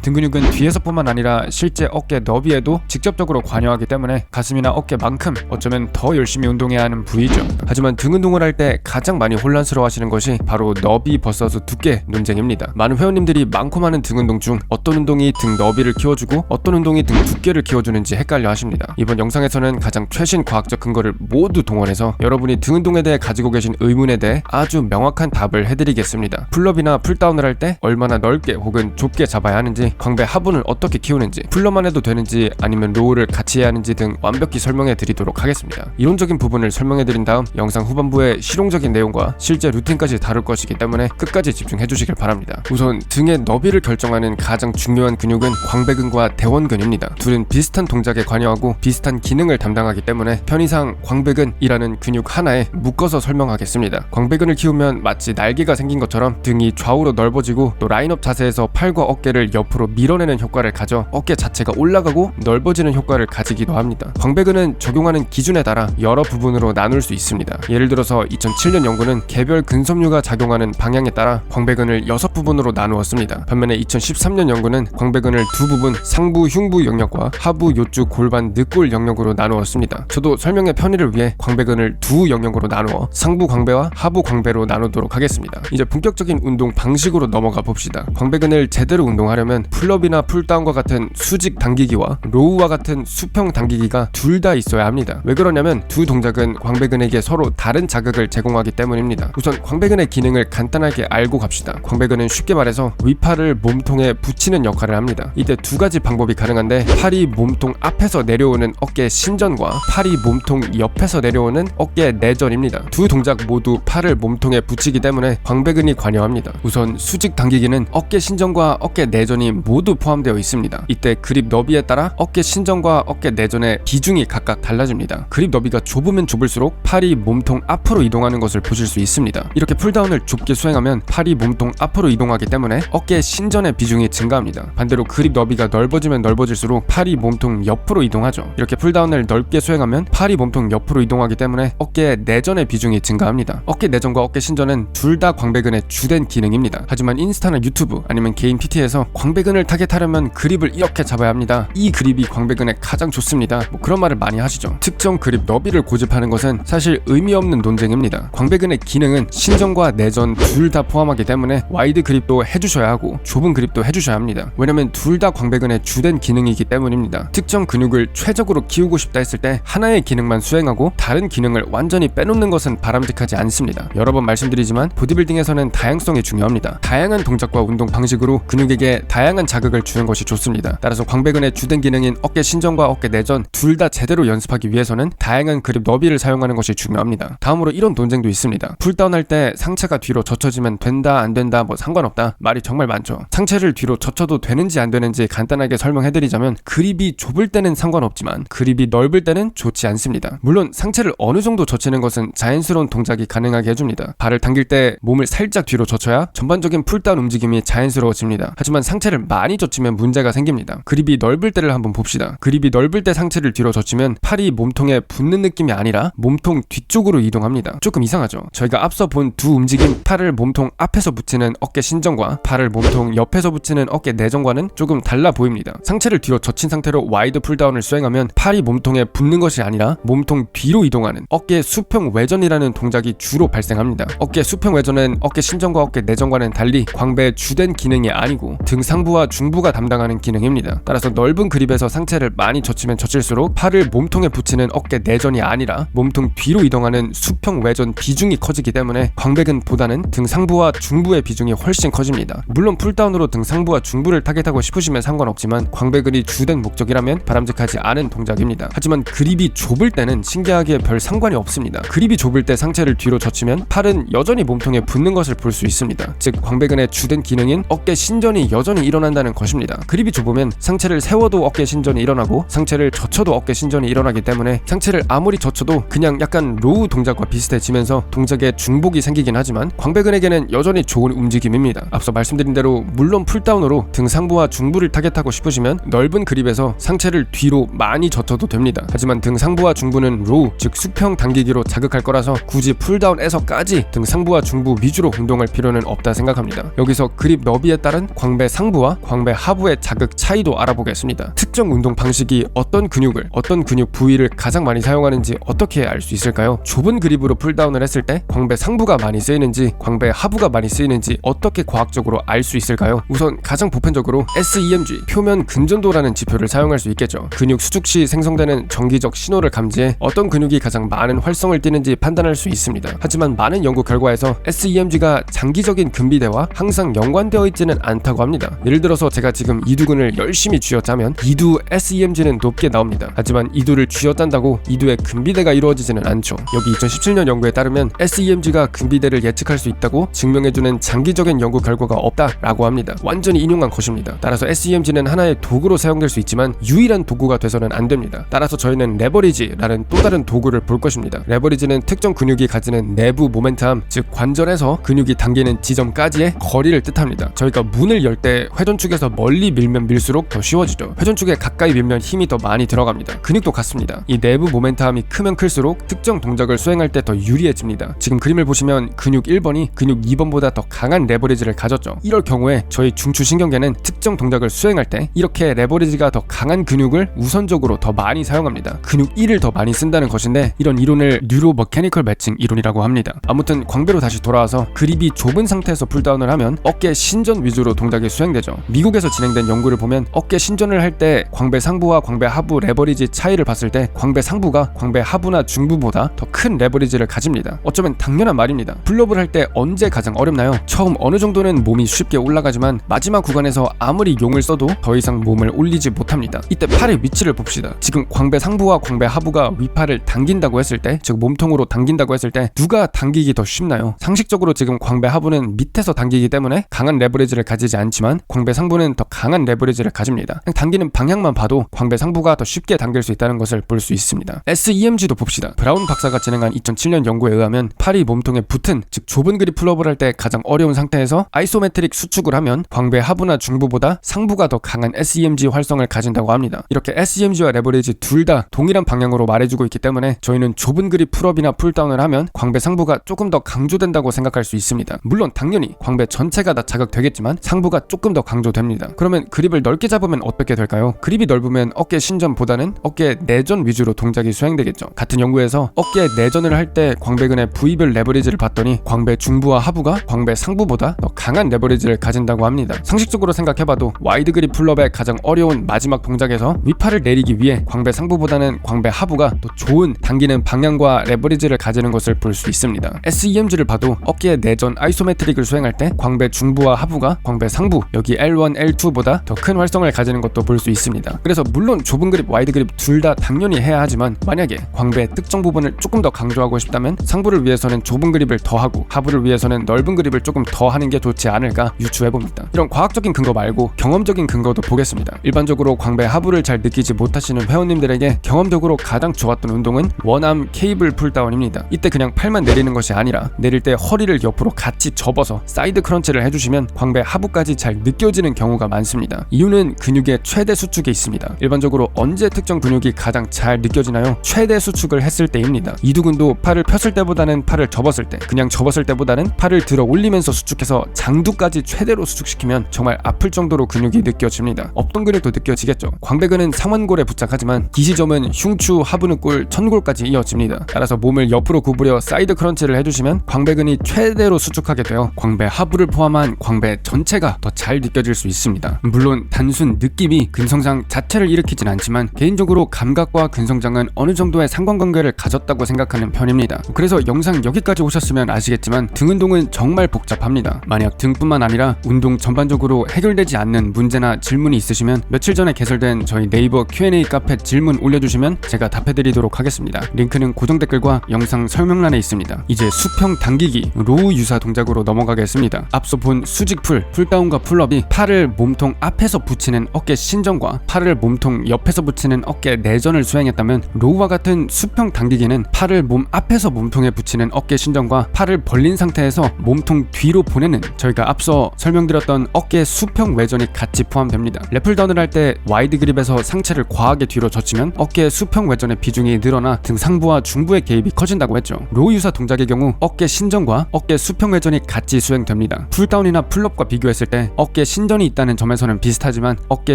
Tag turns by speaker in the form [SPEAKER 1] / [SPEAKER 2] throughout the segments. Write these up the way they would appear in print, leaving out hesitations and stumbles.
[SPEAKER 1] 등 근육은 뒤에서뿐만 아니라 실제 어깨 너비에도 직접적으로 관여하기 때문에 가슴이나 어깨만큼 어쩌면 더 열심히 운동해야 하는 부위죠. 하지만 등 운동을 할 때 가장 많이 혼란스러워하시는 것이 바로 너비 vs 두께 논쟁입니다. 많은 회원님들이 많고 많은 등 운동 중 어떤 운동이 등 너비를 키워주고 어떤 운동이 등 두께를 키워주는지 헷갈려 하십니다. 이번 영상에서는 가장 최신 과학적 근거를 모두 동원해서 여러분이 등 운동에 대해 가지고 계신 의문에 대해 아주 명확한 답을 해드리겠습니다. 풀업이나 풀다운을 할 때 얼마나 넓게 혹은 좁게 잡아야 하는지, 광배 하부는 어떻게 키우는지, 풀업만 해도 되는지 아니면 로우를 같이 해야 하는지 등 완벽히 설명해 드리도록 하겠습니다. 이론적인 부분을 설명해 드린 다음 영상 후반부에 실용적인 내용과 실제 루틴까지 다룰 것이기 때문에 끝까지 집중해 주시길 바랍니다. 우선 등의 너비를 결정하는 가장 중요한 근육은 광배근과 대원근입니다. 둘은 비슷한 동작에 관여하고 비슷한 기능을 담당하기 때문에 편의상 광배근이라는 근육 하나에 묶어서 설명하겠습니다. 광배근을 키우면 마치 날개가 생긴 것처럼 등이 좌우로 넓어지고 또 라인업 자세에서 팔과 어깨를 옆으로 밀어내는 효과를 가져 어깨 자체가 올라가고 넓어지는 효과를 가지기도 합니다. 광배근은 적용하는 기준에 따라 여러 부분으로 나눌 수 있습니다. 예를 들어서 2007년 연구는 개별 근섬유가 작용하는 방향에 따라 광배근을 6부분으로 나누었습니다. 반면에 2013년 연구는 광배근을 두 부분, 상부 흉부 영역과 하부 요추 골반 늑골 영역으로 나누었습니다. 저도 설명의 편의를 위해 광배근을 두 영역으로 나누어 상부 광배와 하부 광배로 나누도록 하겠습니다. 이제 본격적인 운동 방식으로 넘어가 봅시다. 광배근을 제대로 운동하려면 풀업이나 풀다운과 같은 수직 당기기와 로우와 같은 수평 당기기가 둘 다 있어야 합니다. 왜 그러냐면 두 동작은 광배근에게 서로 다른 자극을 제공하기 때문입니다. 우선 광배근의 기능을 간단하게 알고 갑시다. 광배근은 쉽게 말해서 위팔을 몸통에 붙이는 역할을 합니다. 이때 두 가지 방법이 가능한데, 팔이 몸통 앞에서 내려오는 어깨 신전과 팔이 몸통 옆에서 내려오는 어깨 내전입니다. 두 동작 모두 팔을 몸통에 붙이기 때문에 광배근이 관여합니다. 우선 수직 당기기는 어깨 신전과 어깨 내전이 모두 포함되어 있습니다. 이때 그립 너비에 따라 어깨 신전과 어깨 내전의 비중이 각각 달라집니다. 그립 너비가 좁으면 좁을수록 팔이 몸통 앞으로 이동하는 것을 보실 수 있습니다. 이렇게 풀다운을 좁게 수행하면 팔이 몸통 앞으로 이동하기 때문에 어깨 신전의 비중이 증가합니다. 반대로 그립 너비가 넓어지면 넓어질수록 팔이 몸통 옆으로 이동하죠. 이렇게 풀다운을 넓게 수행하면 팔이 몸통 옆으로 이동하기 때문에 어깨 내전의 비중이 증가합니다. 어깨 내전과 어깨 신전은 둘 다 광배근의 주된 기능입니다. 하지만 인스타나 유튜브 아니면 개인 PT에서 광배근을 타겟하려면 그립을 이렇게 잡아야 합니다, 이 그립이 광배근에 가장 좋습니다, 그런 말을 많이 하시죠. 특정 그립 너비를 고집하는 것은 사실 의미 없는 논쟁입니다. 광배근의 기능은 신전과 내전 둘 다 포함하기 때문에 와이드 그립도 해주셔야 하고 좁은 그립도 해주셔야 합니다. 왜냐면 둘 다 광배근의 주된 기능이기 때문입니다. 특정 근육을 최적으로 키우고 싶다 했을 때 하나의 기능만 수행하고 다른 기능을 완전히 빼놓는 것은 바람직하지 않습니다. 여러 번 말씀드리지만 보디빌딩에서는 다양성이 중요합니다. 다양한 동작과 운동 방식으로 근육에게 다양한 자극을 주는 것이 좋습니다. 따라서 광배근의 주된 기능인 어깨 신전과 어깨 내전 둘 다 제대로 연습하기 위해서는 다양한 그립 너비를 사용하는 것이 중요합니다. 다음으로 이런 논쟁도 있습니다. 풀다운 할 때 상체가 뒤로 젖혀지면 된다 안 된다 상관없다, 말이 정말 많죠. 상체를 뒤로 젖혀도 되는지 안 되는지 간단하게 설명해드리자면, 그립이 좁을 때는 상관없지만 그립이 넓을 때는 좋지 않습니다. 물론 상체를 어느 정도 젖히는 것은 자연스러운 동작이 가능하게 해줍니다. 발을 당길 때 몸을 살짝 뒤로 젖혀야 전반적인 풀다운 움직임이 자연스러워집니다. 하지만 상체를 많이 젖히면 문제가 생깁니다. 그립이 넓을 때를 한번 봅시다. 그립이 넓을 때 상체를 뒤로 젖히면 팔이 몸통에 붙는 느낌이 아니라 몸통 뒤쪽으로 이동합니다. 조금 이상하죠? 저희가 앞서 본 두 움직임, 팔을 몸통 앞에서 붙이는 어깨 신전과 팔을 몸통 옆에서 붙이는 어깨 내전과는 조금 달라 보입니다. 상체를 뒤로 젖힌 상태로 와이드 풀다운을 수행하면 팔이 몸통에 붙는 것이 아니라 몸통 뒤로 이동하는 어깨 수평 외전이라는 동작이 주로 발생합니다. 어깨 수평 외전은 어깨 신전과 어깨 내전과는 달리 광배의 주된 기능이 아니고 등 상부와 중부가 담당하는 기능입니다. 따라서 넓은 그립에서 상체를 많이 젖히면 젖힐수록 팔을 몸통에 붙이는 어깨 내전이 아니라 몸통 뒤로 이동하는 수평 외전 비중이 커지기 때문에 광배근보다는 등 상부와 중부의 비중이 훨씬 커집니다. 물론 풀다운으로 등 상부와 중부를 타겟하고 싶으시면 상관없지만 광배근이 주된 목적이라면 바람직하지 않은 동작입니다. 하지만 그립이 좁을 때는 신기하게 별 상관이 없습니다. 그립이 좁을 때 상체를 뒤로 젖히면 팔은 여전히 몸통에 붙는 것을 볼 수 있습니다. 즉 광배근의 주된 기능인 어깨 신전이 여전히 일어난다는 것입니다. 그립이 좁으면 상체를 세워도 어깨 신전이 일어나고 상체를 젖혀도 어깨 신전이 일어나기 때문에 상체를 아무리 젖혀도 그냥 약간 로우 동작과 비슷해지면서 동작에 중복이 생기긴 하지만 광배근에게는 여전히 좋은 움직임입니다. 앞서 말씀드린 대로 물론 풀다운으로 등 상부와 중부를 타겟하고 싶으시면 넓은 그립에서 상체를 뒤로 많이 젖혀도 됩니다. 하지만 등 상부와 중부는 로우, 즉 수평 당기기로 자극할 거라서 굳이 풀다운에서까지 등 상부와 중부 위주로 운동할 필요는 없다 생각합니다. 여기서 그립 너비에 따른 광배 상부와 중부와 광배 하부의 자극 차이도 알아보겠습니다. 특정 운동 방식이 어떤 근육 부위를 가장 많이 사용하는지 어떻게 알 수 있을까요? 좁은 그립으로 풀다운을 했을 때 광배 상부가 많이 쓰이는지 광배 하부가 많이 쓰이는지 어떻게 과학적으로 알 수 있을까요? 우선 가장 보편적으로 SEMG, 표면 근전도라는 지표를 사용할 수 있겠죠. 근육 수축 시 생성되는 정기적 신호를 감지해 어떤 근육이 가장 많은 활성을 띠는지 판단할 수 있습니다. 하지만 많은 연구 결과에서 SEMG가 장기적인 근비대와 항상 연관되어 있지는 않다고 합니다. 예를 들어서 제가 지금 이두근을 열심히 쥐어짜면 이두 SEMG는 높게 나옵니다. 하지만 이두를 쥐어짠다고 이두의 근비대가 이루어지지는 않죠. 여기 2017년 연구에 따르면 SEMG가 근비대를 예측할 수 있다고 증명해주는 장기적인 연구 결과가 없다라고 합니다. 완전히 인용한 것입니다. 따라서 SEMG는 하나의 도구로 사용될 수 있지만 유일한 도구가 돼서는 안 됩니다. 따라서 저희는 레버리지라는 또 다른 도구를 볼 것입니다. 레버리지는 특정 근육이 가지는 내부 모멘텀, 즉 관절에서 근육이 당기는 지점까지의 거리를 뜻합니다. 저희가 문을 열 때 회전축에서 멀리 밀면 밀수록 더 쉬워지죠. 회전축에 가까이 밀면 힘이 더 많이 들어갑니다. 근육도 같습니다. 이 내부 모멘텀이 크면 클수록 특정 동작을 수행할 때 더 유리해집니다. 지금 그림을 보시면 근육 1번이 근육 2번보다 더 강한 레버리지를 가졌죠. 이럴 경우에 저희 중추신경계는 특정 동작을 수행할 때 이렇게 레버리지가 더 강한 근육을 우선적으로 더 많이 사용합니다. 근육 1을 더 많이 쓴다는 것인데 이런 이론을 뉴로머케니컬 매칭 이론이라고 합니다. 아무튼 광배로 다시 돌아와서 그립이 좁은 상태에서 풀다운을 하면 어깨 신전 위주로 동작이 수행되죠. 미국에서 진행된 연구를 보면 어깨 신전을 할 때 광배 상부와 광배 하부 레버리지 차이를 봤을 때 광배 상부가 광배 하부나 중부보다 더 큰 레버리지를 가집니다. 어쩌면 당연한 말입니다. 풀업을 할 때 언제 가장 어렵나요? 처음 어느 정도는 몸이 쉽게 올라가지만 마지막 구간에서 아무리 용을 써도 더 이상 몸을 올리지 못합니다. 이때 팔의 위치를 봅시다. 지금 광배 상부와 광배 하부가 위팔을 당긴다고 했을 때, 즉 몸통으로 당긴다고 했을 때 누가 당기기 더 쉽나요? 상식적으로 지금 광배 하부는 밑에서 당기기 때문에 강한 레버리지를 가지지 않지만 광배 상부는 더 강한 레버리지를 가집니다. 당기는 방향만 봐도 광배 상부가 더 쉽게 당길 수 있다는 것을 볼 수 있습니다. SEMG도 봅시다. 브라운 박사가 진행한 2007년 연구에 의하면 팔이 몸통에 붙은, 즉 좁은 그립 풀업을 할 때 가장 어려운 상태에서 아이소메트릭 수축을 하면 광배 하부나 중부보다 상부가 더 강한 SEMG 활성을 가진다고 합니다. 이렇게 SEMG와 레버리지 둘 다 동일한 방향으로 말해주고 있기 때문에 저희는 좁은 그립 풀업이나 풀다운을 하면 광배 상부가 조금 더 강조된다고 생각할 수 있습니다. 물론 당연히 광배 전체가 다 자극되겠지만 상부가 조금 더 강조됩니다. 그러면 그립을 넓게 잡으면 어떻게 될까요? 그립이 넓으면 어깨 신전보다는 어깨 내전 위주로 동작이 수행되겠죠. 같은 연구에서 어깨 내전을 할 때 광배근의 부위별 레버리지를 봤더니 광배 중부와 하부가 광배 상부보다 더 강한 레버리지를 가진다고 합니다. 상식적으로 생각해봐도 와이드 그립 풀업의 가장 어려운 마지막 동작에서 위팔을 내리기 위해 광배 상부보다는 광배 하부가 더 좋은 당기는 방향과 레버리지를 가지는 것을 볼 수 있습니다. SEMG를 봐도 어깨 내전 아이소메트릭을 수행할 때 광배 중부와 하부가 광배 상부, 여기 L1, L2보다 더 큰 활성을 가지는 것도 볼 수 있습니다. 그래서 물론 좁은 그립, 와이드 그립 둘 다 당연히 해야 하지만 만약에 광배 특정 부분을 조금 더 강조하고 싶다면 상부를 위해서는 좁은 그립을 더 하고 하부를 위해서는 넓은 그립을 조금 더 하는 게 좋지 않을까 유추해봅니다. 이런 과학적인 근거 말고 경험적인 근거도 보겠습니다. 일반적으로 광배 하부를 잘 느끼지 못하시는 회원님들에게 경험적으로 가장 좋았던 운동은 원암 케이블 풀다운입니다. 이때 그냥 팔만 내리는 것이 아니라 내릴 때 허리를 옆으로 같이 접어서 사이드 크런치를 해주시면 광배 하부까지 잘 느껴지는 경우가 많습니다. 이유는 근육의 최대 수축에 있습니다. 일반적으로 언제 특정 근육이 가장 잘 느껴지나요? 최대 수축을 했을 때입니다. 이두근도 팔을 폈을 때보다는 팔을 접었을 때, 그냥 접었을 때보다는 팔을 들어 올리면서 수축해서 장두까지 최대로 수축시키면 정말 아플 정도로 근육이 느껴집니다. 없던 근육도 느껴지겠죠. 광배근은 상완골에 부착하지만 기시점은 흉추, 하부늑골, 천골까지 이어집니다. 따라서 몸을 옆으로 구부려 사이드 크런치를 해주시면 광배근이 최대로 수축하게 되어 광배 하부를 포함한 광배 전체가 더 잘 느껴질 수 있습니다. 물론 단순 느낌이 근성장 자체를 일으키진 않지만 개인적으로 감각과 근성장은 어느 정도의 상관관계를 가졌다고 생각하는 편입니다. 그래서 영상 여기까지 오셨으면 아시겠지만 등 운동은 정말 복잡합니다. 만약 등뿐만 아니라 운동 전반적으로 해결되지 않는 문제나 질문이 있으시면 며칠 전에 개설된 저희 네이버 Q&A 카페 질문 올려주시면 제가 답해드리도록 하겠습니다. 링크는 고정 댓글과 영상 설명란에 있습니다. 이제 수평 당기기 로우 유사 동작으로 넘어가겠습니다. 앞서 본 수직풀, 풀다운과 풀업이 팔을 몸통 앞에서 붙이는 어깨 신전과 팔을 몸통 옆에서 붙이는 어깨 내전을 수행했다면 로우와 같은 수평 당기기는 팔을 몸 앞에서 몸통에 붙이는 어깨 신전과 팔을 벌린 상태에서 몸통 뒤로 보내는 저희가 앞서 설명드렸던 어깨 수평 외전이 같이 포함됩니다. 랩풀다운을 할 때 와이드 그립에서 상체를 과하게 뒤로 젖히면 어깨 수평 외전의 비중이 늘어나 등 상부와 중부의 개입이 커진다고 했죠. 로우 유사 동작의 경우 어깨 신전과 어깨 수평 외전이 같이 수행됩니다. 풀다운이나 풀업과 비교했을 때 어깨 신전 신전이 있다는 점에서는 비슷하지만 어깨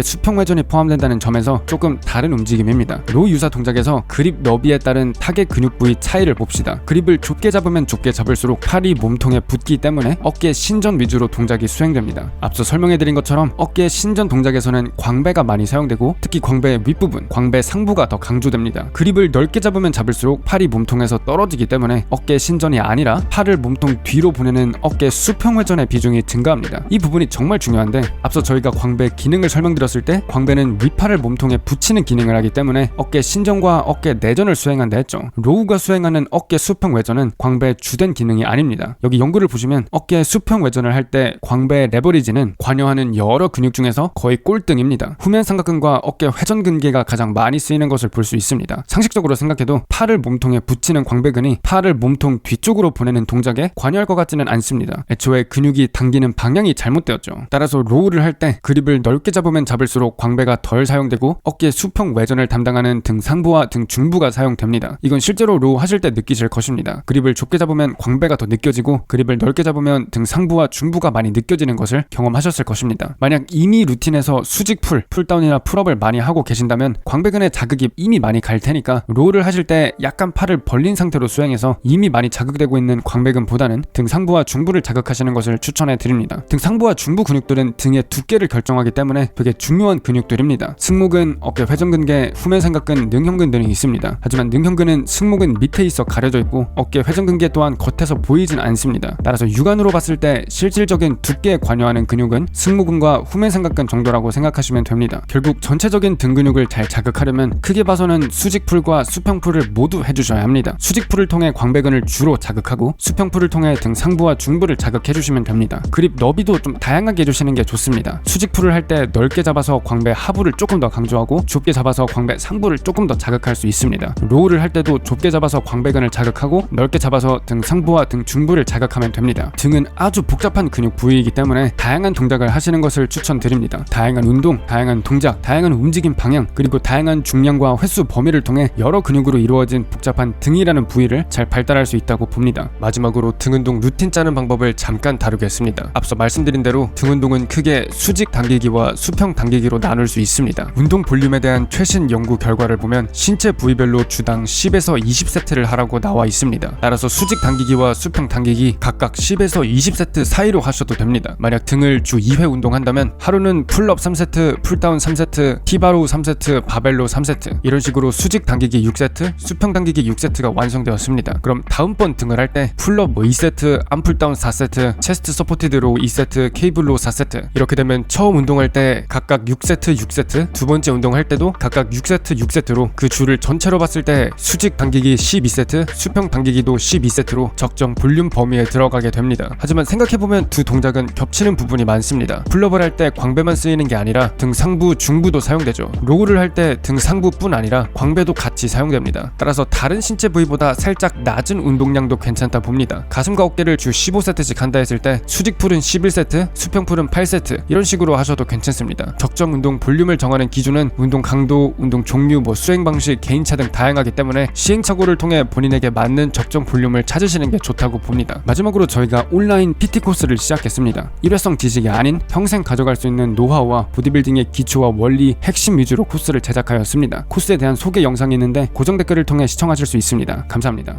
[SPEAKER 1] 수평 회전이 포함된다는 점에서 조금 다른 움직임입니다. 로 유사 동작에서 그립 너비에 따른 타겟 근육 부위 차이를 봅시다. 그립을 좁게 잡으면 좁게 잡을수록 팔이 몸통에 붙기 때문에 어깨 신전 위주로 동작이 수행됩니다. 앞서 설명해드린 것처럼 어깨 신전 동작에서는 광배가 많이 사용되고 특히 광배의 윗부분, 광배 상부가 더 강조됩니다. 그립을 넓게 잡으면 잡을수록 팔이 몸통에서 떨어지기 때문에 어깨 신전이 아니라 팔을 몸통 뒤로 보내는 어깨 수평 회전의 비중이 증가합니다. 이 부분이 정말 중요한데 앞서 저희가 광배 기능을 설명드렸을 때 광배는 윗팔을 몸통에 붙이는 기능을 하기 때문에 어깨 신전과 어깨 내전을 수행한다 했죠. 로우가 수행하는 어깨 수평 회전은 광배의 주된 기능이 아닙니다. 여기 연구를 보시면 어깨 수평 회전을 할 때 광배의 레버리지는 관여하는 여러 근육 중에서 거의 꼴등입니다. 후면 삼각근과 어깨 회전근개가 가장 많이 쓰이는 것을 볼 수 있습니다. 상식적으로 생각해도 팔을 몸통에 붙이는 광배근이 팔을 몸통 뒤쪽으로 보내는 동작에 관여할 것 같지는 않습니다. 애초에 근육이 당기는 방향이 잘못되었죠. 따라서 로우를 할 때 그립을 넓게 잡으면 잡을수록 광배가 덜 사용되고 어깨 수평 회전을 담당하는 등 상부와 등 중부가 사용됩니다. 이건 실제로 로우 하실 때 느끼실 것입니다. 그립을 좁게 잡으면 광배가 더 느껴지고 그립을 넓게 잡으면 등 상부와 중부가 많이 느껴지는 것을 경험하셨을 것입니다. 만약 이미 루틴에서 수직풀, 풀다운이나 풀업을 많이 하고 계신다면 광배근의 자극이 이미 많이 갈 테니까 로우를 하실 때 약간 팔을 벌린 상태로 수행해서 이미 많이 자극되고 있는 광배근보다는 등 상부와 중부를 자극하시는 것을 추천해 드립니다. 등 상부와 중부 근육들은 등의 두께를 결정하기 때문에 되게 중요한 근육들입니다. 승모근, 어깨 회전근개, 후면 삼각근, 능형근 등이 있습니다. 하지만 능형근은 승모근 밑에 있어 가려져 있고 어깨 회전근개 또한 겉에서 보이진 않습니다. 따라서 육안으로 봤을 때 실질적인 두께에 관여하는 근육은 승모근과 후면 삼각근 정도라고 생각하시면 됩니다. 결국 전체적인 등 근육을 잘 자극하려면 크게 봐서는 수직풀과 수평풀을 모두 해주셔야 합니다. 수직풀을 통해 광배근을 주로 자극하고 수평풀을 통해 등 상부와 중부를 자극해주시면 됩니다. 그립 너비도 좀 다양하게 해주시는 게 좋습니다. 수직풀을 할 때 넓게 잡아서 광배 하부를 조금 더 강조하고 좁게 잡아서 광배 상부를 조금 더 자극할 수 있습니다. 로우를 할 때도 좁게 잡아서 광배근을 자극하고 넓게 잡아서 등 상부와 등 중부를 자극하면 됩니다. 등은 아주 복잡한 근육 부위이기 때문에 다양한 동작을 하시는 것을 추천드립니다. 다양한 운동, 다양한 동작, 다양한 움직임 방향, 그리고 다양한 중량과 횟수 범위를 통해 여러 근육으로 이루어진 복잡한 등이라는 부위를 잘 발달할 수 있다고 봅니다. 마지막으로 등 운동 루틴 짜는 방법을 잠깐 다루겠습니다. 앞서 말씀드린 대로 등 운동은 크게 수직 당기기와 수평 당기기로 나눌 수 있습니다. 운동 볼륨에 대한 최신 연구 결과를 보면 신체 부위별로 주당 10에서 20세트를 하라고 나와 있습니다. 따라서 수직 당기기와 수평 당기기 각각 10에서 20세트 사이로 하셔도 됩니다. 만약 등을 주 2회 운동한다면 하루는 풀업 3세트, 풀다운 3세트, 티바로 3세트, 바벨로 3세트 이런 식으로 수직 당기기 6세트, 수평 당기기 6세트가 완성되었습니다. 그럼 다음번 등을 할 때 풀업 2세트, 암풀다운 4세트, 체스트 서포티드로 2세트, 케이블로 4세트 이렇게 되면 처음 운동할 때 각각 6세트 6세트, 두 번째 운동할 때도 각각 6세트 6세트로 그 주를 전체로 봤을 때 수직 당기기 12세트, 수평 당기기도 12세트로 적정 볼륨 범위에 들어가게 됩니다. 하지만 생각해보면 두 동작은 겹치는 부분이 많습니다. 풀업을 할 때 광배만 쓰이는 게 아니라 등 상부, 중부도 사용되죠. 로우를 할 때 등 상부뿐 아니라 광배도 같이 사용됩니다. 따라서 다른 신체 부위보다 살짝 낮은 운동량도 괜찮다 봅니다. 가슴과 어깨를 주 15세트씩 한다 했을 때 수직풀은 11세트, 수평풀은 8세트 이런 식으로 하셔도 괜찮습니다. 적정 운동 볼륨을 정하는 기준은 운동 강도, 운동 종류, 수행 방식, 개인차 등 다양하기 때문에 시행착오를 통해 본인에게 맞는 적정 볼륨을 찾으시는 게 좋다고 봅니다. 마지막으로 저희가 온라인 PT 코스를 시작했습니다. 일회성 지식이 아닌 평생 가져갈 수 있는 노하우와 보디빌딩의 기초와 원리, 핵심 위주로 코스를 제작하였습니다. 코스에 대한 소개 영상이 있는데 고정 댓글을 통해 시청하실 수 있습니다. 감사합니다.